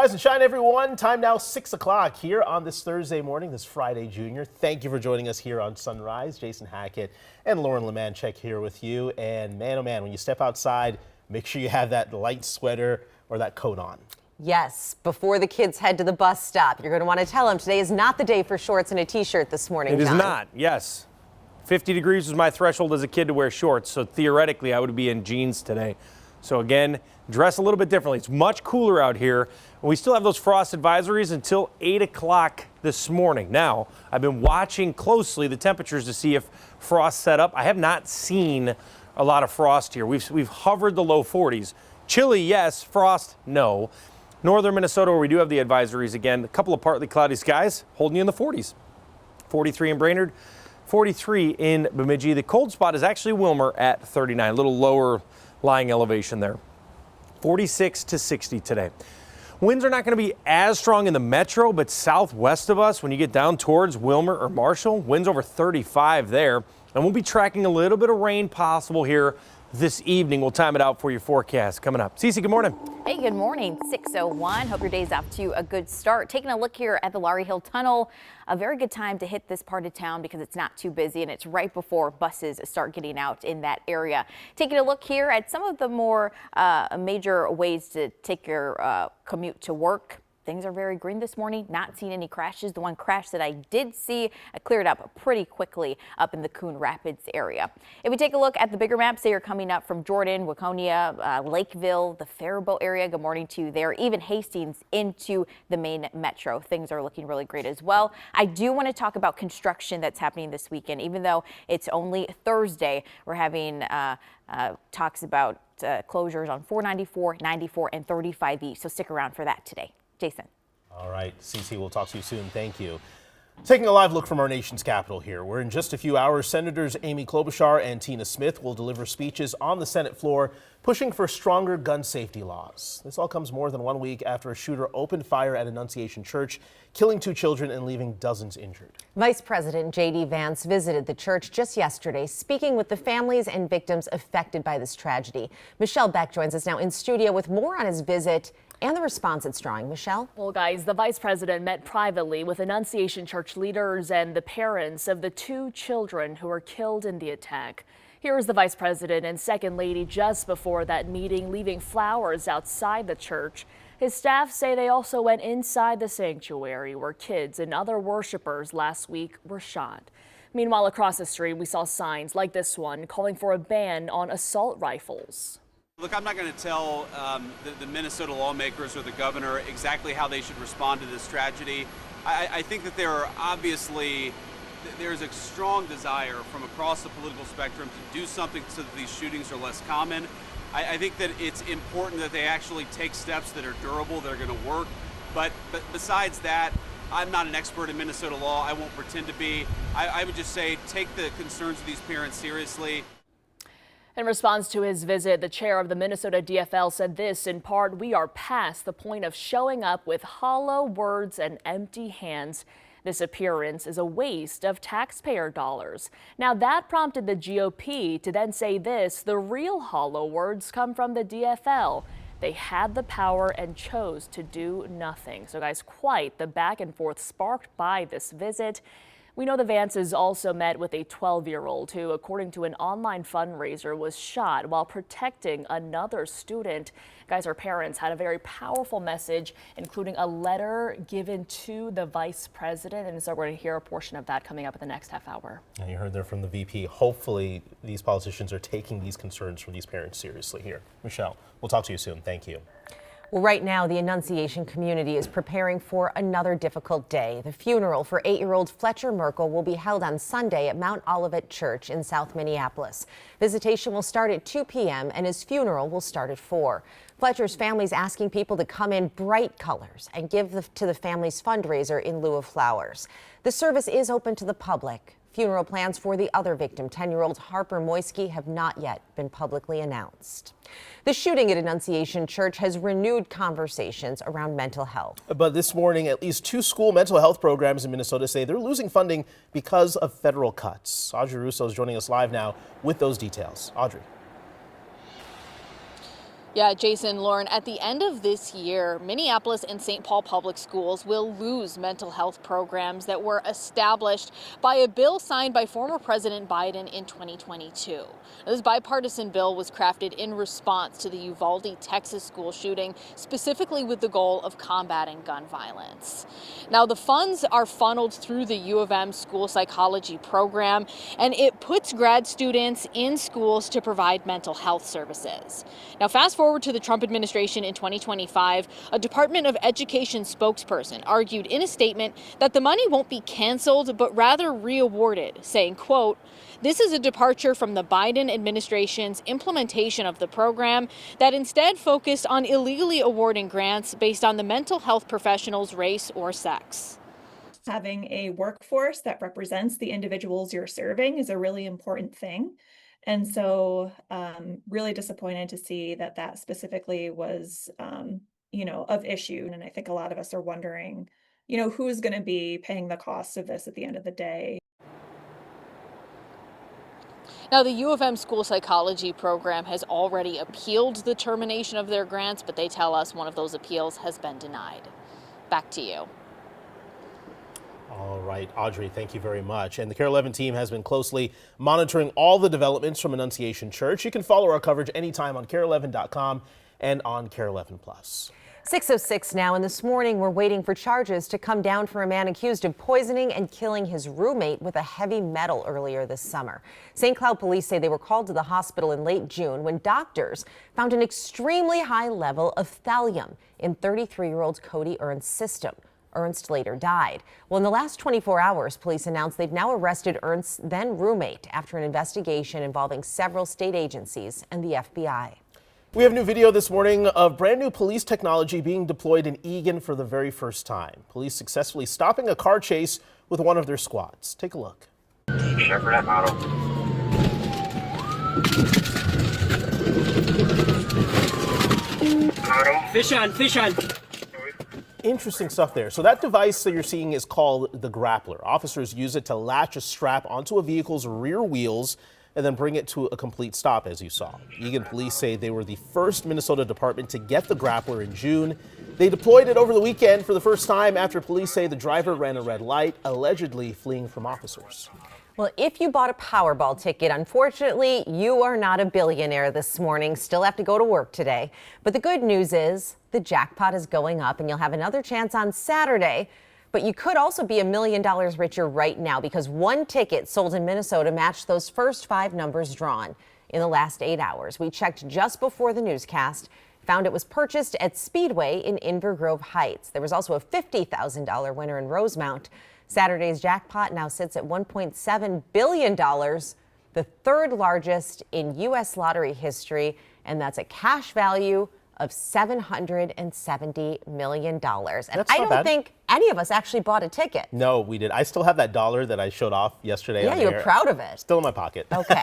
Rise and shine, everyone. Time now 6 o'clock here on this Thursday morning, this Friday Junior. Thank you for joining us here on Sunrise. Jason Hackett and Lauren Lemanchek here with you. And man, oh man, when you step outside, make sure you have that light sweater or that coat on. Yes, before the kids head to the bus stop, you're going to want to tell them today is not the day for shorts and a t-shirt this morning, It is John. not, yes. 50 degrees was my threshold as a kid to wear shorts, so theoretically I would be in jeans today. So again, dress a little bit differently. It's much cooler out here. We still have those frost advisories until 8 o'clock this morning. Now, I've been watching closely the temperatures to see if frost set up. I have not seen a lot of frost here. We've hovered the low 40s. Chilly, yes. Frost, no. Northern Minnesota, where we do have the advisories again, a couple of partly cloudy skies holding you in the 40s. 43 in Brainerd, 43 in Bemidji. The cold spot is actually Wilmer at 39, a little lower lying elevation there. 46 to 60 today. Winds are not going to be as strong in the metro, but southwest of us, when you get down towards Wilmer or Marshall, winds over 35 there. And we'll be tracking a little bit of rain possible here this evening. We'll time it out for your forecast coming up. Cece, good morning. Hey, good morning. 6:01. Hope your day's off to a good start. Taking a look here at the Laurie Hill Tunnel. A very good time to hit this part of town because it's not too busy and it's right before buses start getting out in that area. Taking a look here at some of the more major ways to take your commute to work. Things are very green this morning, not seeing any crashes. The one crash that I did see cleared up pretty quickly up in the Coon Rapids area. If we take a look at the bigger maps, they are coming up from Jordan, Waconia, Lakeville, the Faribault area. Good morning to you there. Even Hastings into the main metro. Things are looking really great as well. I do want to talk about construction that's happening this weekend. Even though it's only Thursday, we're having talks about closures on 494, 94, and 35E. So stick around for that today. Jason. All right, Cece, we'll talk to you soon. Thank you. Taking a live look from our nation's capital here, where in just a few hours, Senators Amy Klobuchar and Tina Smith will deliver speeches on the Senate floor pushing for stronger gun safety laws. This all comes more than 1 week after a shooter opened fire at Annunciation Church, killing 2 children and leaving dozens injured. Vice President J.D. Vance visited the church just yesterday, speaking with the families and victims affected by this tragedy. Michelle Beck joins us now in studio with more on his visit and the response it's drawing. Michelle? Well, guys, the vice president met privately with Annunciation Church leaders and the parents of the 2 children who were killed in the attack. Here is the vice president and second lady just before that meeting, leaving flowers outside the church. His staff say they also went inside the sanctuary where kids and other worshipers last week were shot. Meanwhile, across the street, we saw signs like this one calling for a ban on assault rifles. Look, I'm not going to tell the Minnesota lawmakers or the governor exactly how they should respond to this tragedy. I think that there's a strong desire from across the political spectrum to do something so that these shootings are less common. I think that it's important that they actually take steps that are durable, that are going to work. But besides that, I'm not an expert in Minnesota law. I won't pretend to be. I would just say take the concerns of these parents seriously. In response to his visit, the chair of the Minnesota DFL said this in part: "We are past the point of showing up with hollow words and empty hands. This appearance is a waste of taxpayer dollars." Now that prompted the GOP to then say this: "The real hollow words come from the DFL. They had the power and chose to do nothing." So guys, quite the back and forth sparked by this visit. We know the Vances also met with a 12-year-old who, according to an online fundraiser, was shot while protecting another student. Guys, her parents had a very powerful message, including a letter given to the vice president. And so we're going to hear a portion of that coming up in the next half hour. And you heard there from the VP. Hopefully these politicians are taking these concerns from these parents seriously here. Michelle, we'll talk to you soon. Thank you. Well, right now, the Annunciation community is preparing for another difficult day. The funeral for 8-year-old Fletcher Merkel will be held on Sunday at Mount Olivet Church in South Minneapolis. Visitation will start at 2 p.m. and his funeral will start at 4. Fletcher's family is asking people to come in bright colors and give to the family's fundraiser in lieu of flowers. The service is open to the public. Funeral plans for the other victim, 10-year-old Harper Moisky, have not yet been publicly announced. The shooting at Annunciation Church has renewed conversations around mental health. But this morning, at least 2 school mental health programs in Minnesota say they're losing funding because of federal cuts. Audrey Russo is joining us live now with those details. Audrey. Yeah, Jason, Lauren, at the end of this year, Minneapolis and St. Paul Public Schools will lose mental health programs that were established by a bill signed by former President Biden in 2022. This bipartisan bill was crafted in response to the Uvalde, Texas school shooting, specifically with the goal of combating gun violence. Now, the funds are funneled through the U of M school psychology program, and it puts grad students in schools to provide mental health services. Now, fast forward to the Trump administration in 2025, a Department of Education spokesperson argued in a statement that the money won't be canceled, but rather re-awarded, saying, quote, "This is a departure from the Biden administration's implementation of the program that instead focused on illegally awarding grants based on the mental health professional's race or sex." Having a workforce that represents the individuals you're serving is a really important thing. And so really disappointed to see that that specifically was, of issue. And I think a lot of us are wondering, who's going to be paying the cost of this at the end of the day. Now, the U of M school psychology program has already appealed the termination of their grants, but they tell us one of those appeals has been denied. Back to you. All right, Audrey, thank you very much. And the KARE 11 team has been closely monitoring all the developments from Annunciation Church. You can follow our coverage anytime on KARE11.com and on KARE 11 Plus. 6:06 now, and this morning we're waiting for charges to come down for a man accused of poisoning and killing his roommate with a heavy metal earlier this summer. St. Cloud police say they were called to the hospital in late June when doctors found an extremely high level of thallium in 33-year-old Cody Ernst's system. Ernst later died. Well, in the last 24 hours, police announced they've now arrested Ernst's then roommate after an investigation involving several state agencies and the FBI. We have new video this morning of brand new police technology being deployed in Eagan for the very first time. Police successfully stopping a car chase with one of their squads. Take a look. Check for that model. Fish on, fish on. Interesting stuff there. So that device that you're seeing is called the grappler. Officers use it to latch a strap onto a vehicle's rear wheels and then bring it to a complete stop, as you saw. Eagan police say they were the first Minnesota department to get the grappler in June. They deployed it over the weekend for the first time after police say the driver ran a red light, allegedly fleeing from officers. Well, if you bought a Powerball ticket, unfortunately, you are not a billionaire this morning. Still have to go to work today. But the good news is the jackpot is going up and you'll have another chance on Saturday. But you could also be $1 million richer right now because one ticket sold in Minnesota matched those first 5 numbers drawn in the last 8 hours. We checked just before the newscast, found it was purchased at Speedway in Inver Grove Heights. There was also a $50,000 winner in Rosemount. Saturday's jackpot now sits at $1.7 billion, the third largest in U.S. lottery history, and that's a cash value of $770 million. And I don't think any of us actually bought a ticket. No, we did. I still have that dollar that I showed off yesterday. Yeah, you're proud of it. Still in my pocket. Okay.